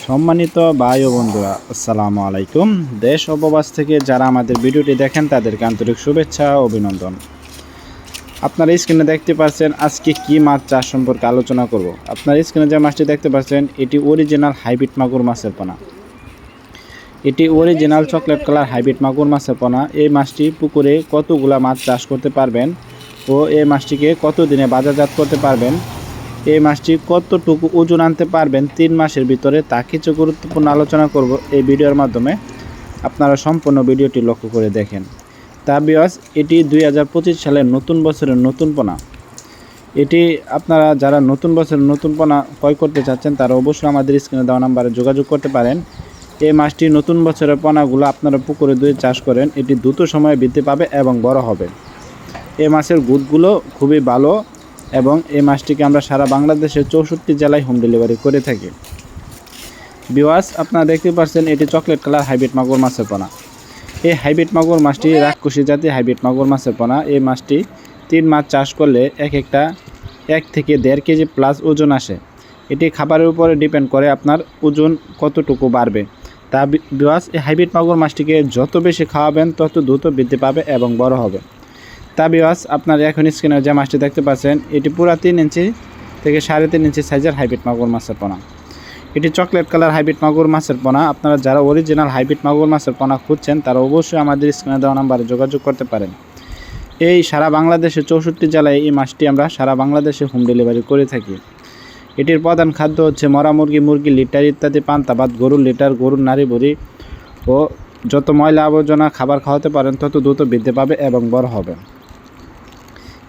সম্মানিত ভাই ও বন্ধুরা, আসসালামু আলাইকুম। দেশ ও প্রবাস থেকে যারা আমাদের ভিডিওটি দেখেন তাদেরকে আন্তরিক শুভেচ্ছা ও অভিনন্দন। আপনারা স্ক্রিনে দেখতে পাচ্ছেন আজকে কি মাছ চাষ সম্পর্কে আলোচনা করব। আপনারা স্ক্রিনে যে মাছটি দেখতে পাচ্ছেন এটি অরিজিনাল হাইব্রিড মাগুর মাছের পোনা। এটি অরিজিনাল চকলেট কালার হাইব্রিড মাগুর মাছের পোনা। এই মাছটি পুকুরে কতগুলা মাছ চাষ করতে পারবেন ও এই মাছটিকে কতদিনে বাজারজাত করতে পারবেন, এই মাছটি কতটুকু ওজন আনতে পারবেন 3 মাসের ভিতরে, তা কিছু গুরুত্বপূর্ণ আলোচনা করব এই ভিডিওর মাধ্যমে। আপনারা সম্পূর্ণ ভিডিওটি লক্ষ্য করে দেখেন। তা ভিউয়ার্স, এটি 2025 সালের নতুন বছরের নতুন পোনা। এটি আপনারা যারা নতুন বছরের নতুন পোনা ক্রয় করতে চাচ্ছেন তারা অবশ্যই আমাদের স্ক্রিনে দেওয়া নাম্বারে যোগাযোগ করতে পারেন। এই মাছটি নতুন বছরের পোনাগুলো আপনারা পুকুরে দুয়ে চাষ করেন, এটি দ্রুত সময়ে বৃদ্ধি পাবে এবং বড় হবে। এই মাছের গুদগুলো খুবই ভালো এবং এই মাছটিকে আমরা সারা বাংলাদেশের 64 জেলায় হোম ডেলিভারি করে থাকি। ভিউয়ার্স, আপনারা দেখতে পাচ্ছেন এটি চকলেট কালার হাইব্রিড মাগুর মাছের পোনা। এই হাইব্রিড মাগুর মাছটি রাক্ষসী জাতি হাইব্রিড মাগুর মাছের পোনা। এই মাছটি 3 মাছ চাষ করলে এক থেকে 1.5 কেজি প্লাস ওজন আসে। এটি খাবারের উপরে ডিপেন্ড করে আপনার ওজন কতটুকু বাড়বে। তা ভিউয়ার্স, এই হাইব্রিড মাগুর মাছটিকে যত বেশি খাওয়াবেন তত দ্রুত বৃদ্ধি পাবে এবং বড় হবে। তা ভিউয়ার্স, আপনারা এখন স্ক্রিনে যে মাছটি দেখতে পাচ্ছেন এটি পুরা 3 ইঞ্চি থেকে 3.5 ইঞ্চি সাইজের হাইব্রিড মাগুর মাছের পোনা। এটি চকলেট কালার হাইব্রিড মাগুর মাছের পোনা। আপনারা যারা অরিজিনাল হাইব্রিড মাগুর মাছের পোনা খুঁজছেন তারা অবশ্যই আমাদের স্ক্রিনে দেওয়া নাম্বারে যোগাযোগ করতে পারেন। এই সারা বাংলাদেশে 64 জেলায় এই মাছটি আমরা সারা বাংলাদেশে হোম ডেলিভারি করে থাকি। এটির প্রধান খাদ্য হচ্ছে মরা মুরগি লিটার ইত্যাদি, পান্তা ভাত, গরুর লিটার, গরুর নাড়ি ভুড়ি ও যত ময়লা আবর্জনা খাবার খাওয়াতে পারেন তত দ্রুত বৃদ্ধি পাবে এবং বড় হবে।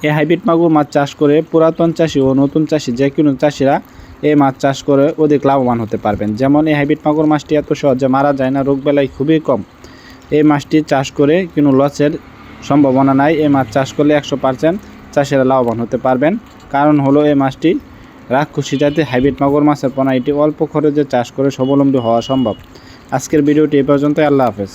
এই হাইব্রিড মাগুর মাছ চাষ করে পুরাতন চাষি ও নতুন চাষি যে কোনো চাষিরা এই মাছ চাষ করে অধিক লাভবান হতে পারবেন। যেমন এই হাইব্রিড মাগুর মাছটি এত সহজে মারা যায় না, রোগবেলায় খুবই কম। এই মাছটি চাষ করে কোনো লসের সম্ভাবনা নাই। এই মাছ চাষ করলে 100% চাষিরা লাভবান হতে পারবেন। কারণ হলো এই মাছটি রাক্ষসী জাতির হাইব্রিড মাগুর মাছের পোনা। এটি অল্প খরচে চাষ করে স্বাবলম্বী হওয়া সম্ভব। আজকের ভিডিওটি এই পর্যন্তই। আল্লাহ হাফেজ।